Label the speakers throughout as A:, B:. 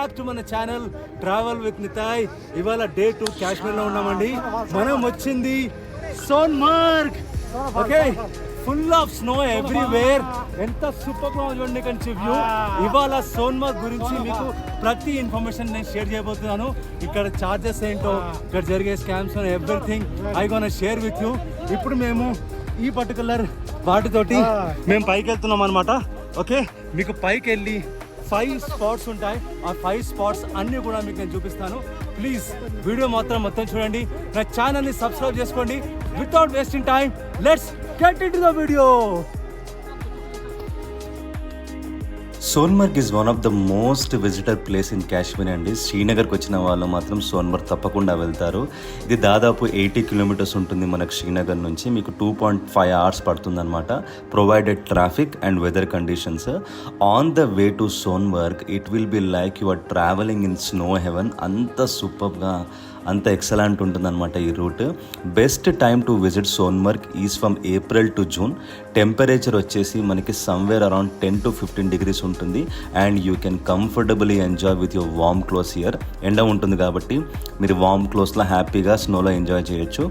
A: Back to మన channel travel with Nitai. ఇవాళ day 2 కాశ్మీర్లో ఉన్నామండి. మనం వచ్చింది Sonmarg. Okay, full of snow everywhere. ఎంత సూపర్ గా చూడండి కంచి వ్యూ. ఇవాళ సోన్మార్గ్ గురించి మీకు ప్రతి ఇన్ఫర్మేషన్ నేను షేర్ చేయబోతున్నాను. ఇక్కడ చార్జెస్ ఏంటో, ఇక్కడ జరిగే scams, everything I gonna share with you. ఇప్పుడు మేము ఈ పర్టికులర్ వాటితోటి మేము పైకి వెళ్తున్నాం అనమాట. ఓకే, మీకు పైకి వెళ్ళి 5 స్పాట్స్ ఉంటాయి. ఆ 5 స్పాట్స్ అన్నీ కూడా మీకు నేను చూపిస్తాను. ప్లీజ్ వీడియో మొత్తం చూడండి. నా ఛానల్ని సబ్స్క్రైబ్ చేసుకోండి. Without wasting time, let's get into the video.
B: Sonmarg is one of the most visitor place in Kashmir అండి. శ్రీనగర్కి వచ్చిన వాళ్ళు మాత్రం సోన్మర్గ్ తప్పకుండా వెళ్తారు. ఇది దాదాపు 80 కిలోమీటర్స్ ఉంటుంది మనకు శ్రీనగర్ నుంచి. మీకు 2.5 అవర్స్ పడుతుంది అనమాట, provided traffic and weather conditions. On the way to Sonmarg it will be like you are travelling in snow heaven. అంత సూపర్గా, అంత ఎక్సలెంట్ ఉంటుందన్నమాట ఈ route. Best time to visit Sonmarg is from April to June. Temperature వచ్చేసి మనకి somewhere around 10 to 15 degrees ఉంటుంది. And you can comfortably enjoy with your warm clothes here. ఎండ ఉంటుంది కాబట్టి మీరు వార్మ్ క్లోత్స్లో హ్యాపీగా స్నోలో ఎంజాయ్ చేయొచ్చు.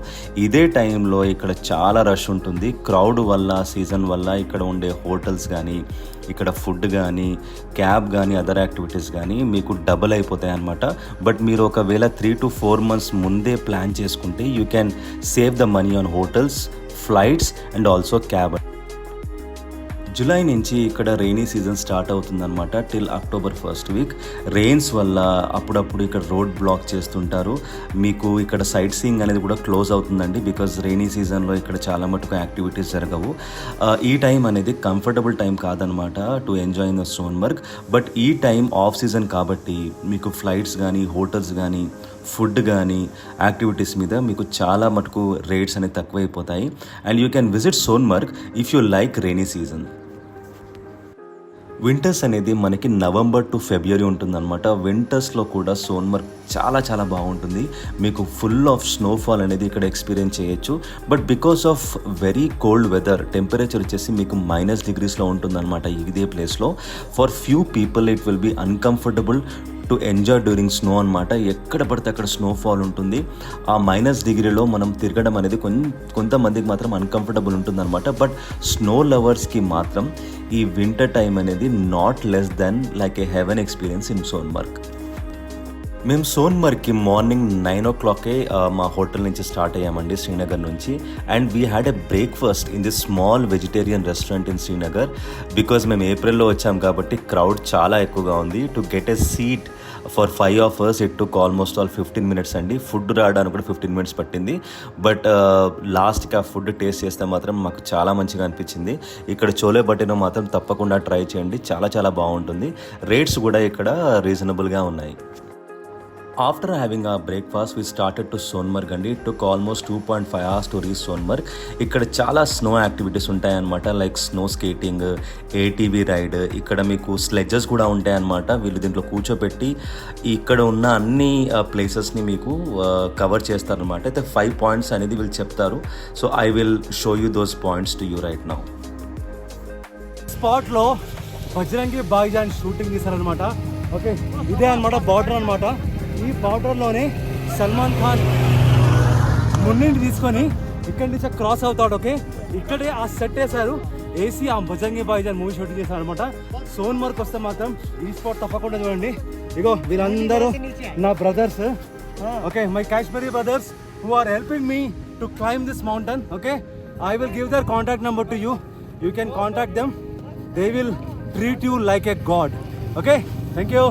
B: ఇదే టైంలో ఇక్కడ చాలా రష్ ఉంటుంది. క్రౌడ్ వల్ల, సీజన్ వల్ల ఇక్కడ ఉండే హోటల్స్ కానీ, ఇక్కడ ఫుడ్ కానీ, క్యాబ్ కానీ, అదర్ యాక్టివిటీస్ కానీ మీకు డబుల్ అయిపోతాయి అన్నమాట. బట్ మీరు ఒకవేళ 3 to 4 months ముందే ప్లాన్ చేసుకుంటే you can save the money on hotels, flights and also cab. July నుంచి ఇక్కడ రెయినీ సీజన్ స్టార్ట్ అవుతుందన్నమాట till October 1st week. Rains వల్ల అప్పుడప్పుడు ఇక్కడ రోడ్ బ్లాక్ చేస్తుంటారు. మీకు ఇక్కడ సైట్ సీయింగ్ అనేది కూడా క్లోజ్ అవుతుందండి. బికాజ్ రెయినీ సీజన్లో ఇక్కడ చాలా మటుకు యాక్టివిటీస్ జరగవు. ఈ టైం అనేది కంఫర్టబుల్ టైం కాదనమాట to enjoy in the Sonmarg. But ఈ టైం ఆఫ్ సీజన్ కాబట్టి మీకు ఫ్లైట్స్ కానీ, హోటల్స్ కానీ, ఫుడ్ కానీ, యాక్టివిటీస్ మీద మీకు చాలా మటుకు రేట్స్ అనేవి తక్కువైపోతాయి. And you can visit Sonmarg if you like rainy season. Winters అనేది మనకి నవంబర్ టు ఫిబ్రవరి ఉంటుందన్నమాట. వింటర్స్లో కూడా సోన్మర్గ్ చాలా బాగుంటుంది. మీకు ఫుల్ ఆఫ్ స్నోఫాల్ అనేది ఇక్కడ ఎక్స్పీరియన్స్ చేయొచ్చు. But because of very cold weather, temperature వచ్చేసి మీకు -degreesలో ఉంటుందన్నమాట ఇదే ప్లేస్లో. For few people it will be uncomfortable to enjoy during snow అనమాట. ఎక్కడ పడితే అక్కడ స్నోఫాల్ ఉంటుంది. ఆ -degree మనం తిరగడం అనేది కొంతమందికి మాత్రం అన్కంఫర్టబుల్ ఉంటుందన్నమాట. బట్ స్నో లవర్స్కి మాత్రం ఈ వింటర్ టైం అనేది not less than like a heaven experience in Sonmarg. మేము సోన్మర్గ్కి మార్నింగ్ 9 o'clock మా హోటల్ నుంచి స్టార్ట్ అయ్యామండి శ్రీనగర్ నుంచి. And we had a breakfast in the small vegetarian restaurant in Srinagar. Because మేము ఏప్రిల్లో వచ్చాం కాబట్టి క్రౌడ్ చాలా ఎక్కువగా ఉంది. To get a seat for 5 of us it took almost 15 minutes అండి. ఫుడ్ రావడానికి కూడా 15 minutes పట్టింది. బట్ లాస్ట్కి ఆ ఫుడ్ టేస్ట్ చేస్తే మాత్రం మాకు చాలా మంచిగా అనిపించింది. ఇక్కడ చోలే భటూరే మాత్రం తప్పకుండా ట్రై చేయండి, చాలా బాగుంటుంది. రేట్స్ కూడా ఇక్కడ రీజనబుల్గా ఉన్నాయి. After having a breakfast we started to Sonmarg అండి. It took almost 2.5 hours to reach Sonmarg. ఇక్కడ చాలా స్నో యాక్టివిటీస్ ఉంటాయన్నమాట, like snow skating, ATV ride. ఇక్కడ మీకు స్లెడ్జెస్ కూడా ఉంటాయన్నమాట. వీళ్ళు దీంట్లో కూర్చోబెట్టి ఇక్కడ ఉన్న అన్ని ప్లేసెస్ని మీకు కవర్ చేస్తారనమాట. అయితే 5 points అనేది వీళ్ళు చెప్తారు. So I will show you those points to you right now.
A: స్పాట్లో బజరంగి భాయిజాన్ షూటింగ్ తీశారనమాట. ఓకే, ఇదే అనమాట బార్డర్ అనమాట. ఈ బార్డర్లోనే సల్మాన్ ఖాన్ మున్నింటి తీసుకొని ఇక్కడి నుంచి క్రాస్ అవుతాడు. ఓకే, ఇక్కడే ఆ సెట్ వేశారు, వేసి ఆ బజరంగి భాయిజాన్ మూవీ షూటింగ్ చేశారు అనమాట. సోన్మర్గ్ వస్తే మాత్రం ఈ స్పాట్ తప్పకుండా చూడండి. ఇగో వీళ్ళందరూ నా brothers. Okay, my Kashmiri brothers who are helping me to climb this mountain. Okay, I will give their contact number to you. You can contact them. They will treat you like a god. Okay, thank you.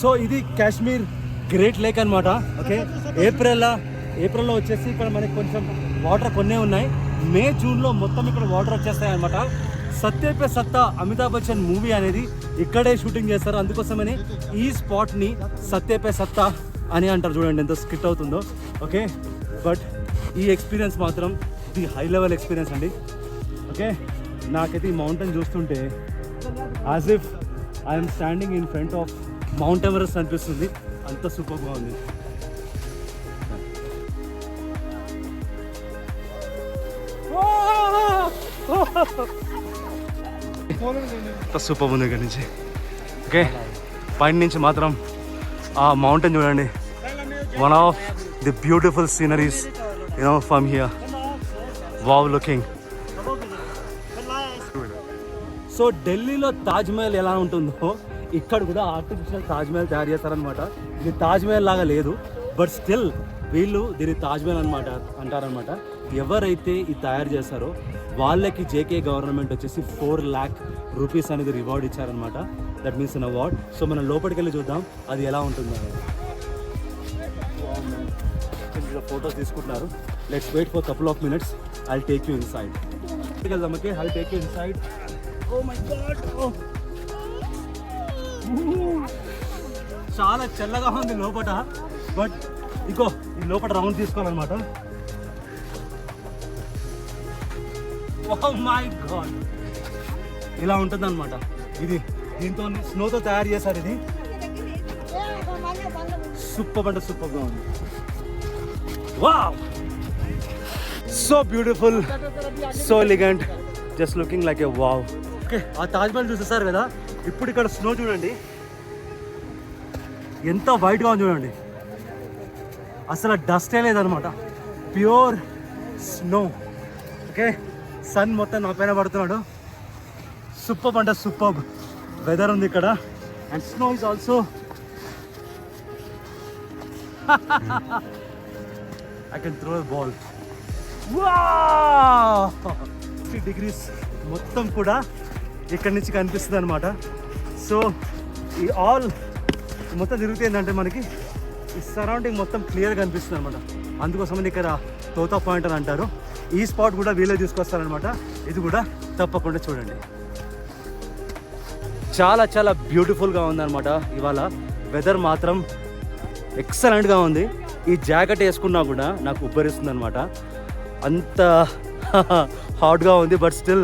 A: So ఇది Kashmir great lake అనమాట. Okay, ఏప్రిల్లో వచ్చేసి ఇక్కడ మనకి కొంచెం water కొన్నే ఉన్నాయి. మే జూన్లో మొత్తం ఇక్కడ వాటర్ వచ్చేస్తాయి అనమాట. సత్తే పే సత్తా అమితాబ్ బచ్చన్ మూవీ అనేది ఇక్కడే షూటింగ్ చేస్తారు. అందుకోసమని ఈ స్పాట్ని సత్తే పే సత్తా అని అంటారు. చూడండి ఎంత స్కిట్ అవుతుందో. ఓకే, బట్ ఈ ఎక్స్పీరియన్స్ మాత్రం ది హై లెవెల్ ఎక్స్పీరియన్స్ అండి. ఓకే, నాకైతే ఈ మౌంటైన్ చూస్తుంటే as if I'm standing in front of mount Everest అనిపిస్తుంది. అంత సూపర్గా ఉంది. సూపర్ ఉంది ఇక్కడ నుంచి. ఓకే, పైన నుంచి మాత్రం ఆ మౌంటైన్ చూడండి, one of the beautiful sceneries from here. Wow looking. So ఢిల్లీలో తాజ్మహల్ ఎలా ఉంటుందో ఇక్కడ కూడా ఆర్టిఫిషియల్ తాజ్మహల్ తయారు చేస్తారనమాట. ఇది తాజ్మహల్ లాగా లేదు, బట్ స్టిల్ వీళ్ళు దీన్ని తాజ్మహల్ అనమాట అంటారనమాట. ఎవరైతే ఇది తయారు చేస్తారో వాళ్ళకి జేకే గవర్నమెంట్ వచ్చేసి 4 lakh rupees అనేది రివార్డ్ ఇచ్చారనమాట. That means an award. So మనం లోపలికి వెళ్ళి చూద్దాం అది ఎలా ఉంటుందో. ఫొటోస్ తీసుకుంటున్నారు. Let's wait for couple of minutes. I will take you inside. వెళ్దాం. Okay, I will take you inside. Oh my god, చాలా చల్లగా ఉంది లోపల, బట్ ఇంకో ఈ లోపల రౌండ్ తీసుకోవాలన్నమాట. ఓ మై గాడ్, ఇలా ఉంటుంది అనమాట. ఇది దీంతో స్నోతో తయారు చేశారు. ఇది సూపర్ అంటే సూపర్గా ఉంది. Wow, so beautiful, so elegant, just looking like ఏ వావ్. ఓకే, ఆ తాజ్మహల్ చూసేసారు కదా, ఇప్పుడు ఇక్కడ స్నో చూడండి ఎంత వైట్గా ఉంది చూడండి. అసలు డస్టే లేదనమాట, ప్యూర్ స్నో. ఓకే, సన్ మొత్తం నా పైన పడుతున్నాడు. సూపర్ అంటే సూపర్ వెదర్ ఉంది ఇక్కడ. And snow is also I can throw a ball. Wow! 50 degrees మొత్తం కూడా ఇక్కడి నుంచి కనిపిస్తుంది అనమాట. సో ఈ ఆల్ మొత్తం తిరుగుతుంది ఏంటంటే మనకి ఈ సరౌండింగ్ మొత్తం క్లియర్గా కనిపిస్తుంది అనమాట. అందుకోసమని ఇక్కడ తోతా పాయింట్ అని అంటారు. ఈ స్పాట్ కూడా వీళ్ళే తీసుకొస్తారనమాట. ఇది కూడా తప్పకుండా చూడండి. చాలా చాలా బ్యూటిఫుల్గా ఉందన్నమాట. ఇవాళ వెదర్ మాత్రం ఎక్సలెంట్గా ఉంది. ఈ జాకెట్ వేసుకున్నా కూడా నాకు ఉబ్బరిస్తుంది అనమాట, అంత హాట్గా ఉంది. But still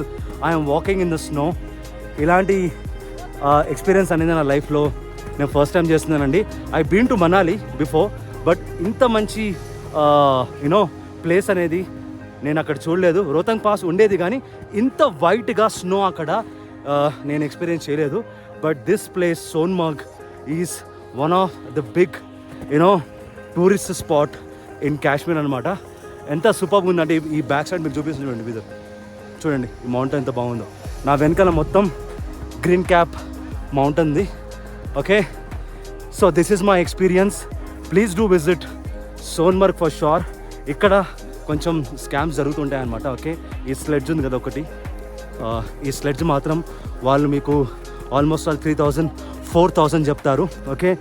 A: I'm walking in the snow. ఇలాంటి ఎక్స్పీరియన్స్ అనేది నా లైఫ్లో నేను ఫస్ట్ టైం చేస్తున్నానండి. I been to Manali before, but ఇంత మంచి ప్లేస్ అనేది నేను అక్కడ చూడలేదు. రోహతంగ్ పాస్ ఉండేది కానీ ఇంత వైట్గా స్నో అక్కడ నేను ఎక్స్పీరియన్స్ చేయలేదు. But this place Sonmarg is one of the big tourist spot in Kashmir అనమాట. ఎంత సూపర్గా ఉందంటే ఈ బ్యాక్ సైడ్ మీకు చూపిస్తుంది చూడండి. విజర్ చూడండి, ఈ మౌంటైన్ ఎంత బాగుందో. నా వెనకాల మొత్తం గ్రీన్ క్యాప్ మౌంటైన్ ఉంది. Okay, so this is my experience. Please do visit Sonmarg for sure. ఇక్కడ కొంచెం స్కామ్స్ జరుగుతుంటాయి అనమాట. ఓకే, ఈ స్లెడ్జ్ ఉంది కదా ఒకటి, ఈ స్లెడ్జ్ మాత్రం వాళ్ళు మీకు ఆల్మోస్ట్ 3,000 4,000 చెప్తారు. ఓకే,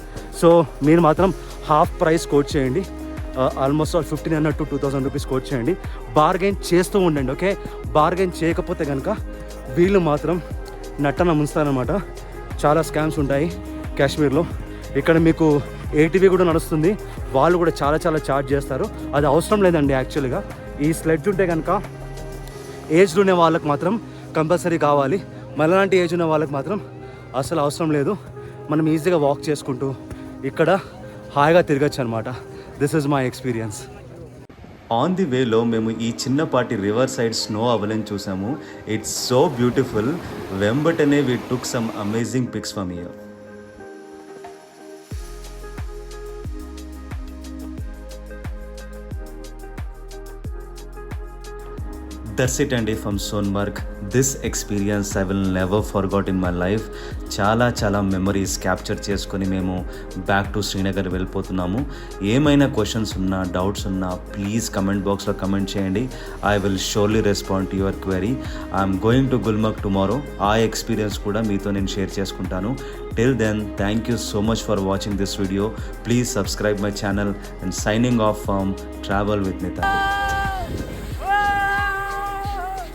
A: సో మీరు మాత్రం హాఫ్ ప్రైస్ కోట్ చేయండి. ఆల్మోస్ట్ 1,500 to 2,000 రూపీస్ కోట్ చేయండి. బార్గెన్ చేస్తూ ఉండండి. ఓకే, బార్గెన్ చేయకపోతే కనుక వీళ్ళు మాత్రం నట్టన ముంచుతారనమాట. చాలా స్కామ్స్ ఉంటాయి కాశ్మీర్లో. ఇక్కడ మీకు ఏటీవీ కూడా నడుస్తుంది, వాళ్ళు కూడా చాలా చాలా ఛార్జ్ చేస్తారు. అది అవసరం లేదండి యాక్చువల్గా. ఈ స్లెడ్జ్ ఉంటే కనుక ఏజ్డ్ ఉన్న వాళ్ళకి మాత్రం కంపల్సరీ కావాలి. మళ్ళీ ఏజ్ ఉన్న వాళ్ళకి మాత్రం అసలు అవసరం లేదు. మనం ఈజీగా వాక్ చేసుకుంటూ ఇక్కడ హాయిగా తిరగచ్చు అనమాట. This is my experience.
B: On the వేలో మేము ఈ చిన్నపాటి రివర్ సైడ్ స్నో అవలని చూసాము. It's so beautiful. వెంబటనే we took some amazing pics from here. That's it అండి from Sonmarg. This experience I will never forgot in my life. చాలా చాలా మెమరీస్ క్యాప్చర్ చేసుకొని మేము బ్యాక్ టు శ్రీనగర్ వెళ్ళిపోతున్నాము. ఏమైనా క్వశ్చన్స్ ఉన్నా, డౌట్స్ ఉన్నా ప్లీజ్ కమెంట్ బాక్స్లో కమెంట్ చేయండి. I will surely respond to your query. I'm going to Gulmarg tomorrow. ఆ ఎక్స్పీరియన్స్ కూడా మీతో నేను షేర్ చేసుకుంటాను. Till then, thank you so much for watching this video. Please subscribe my channel and signing off from Travel with Nitin.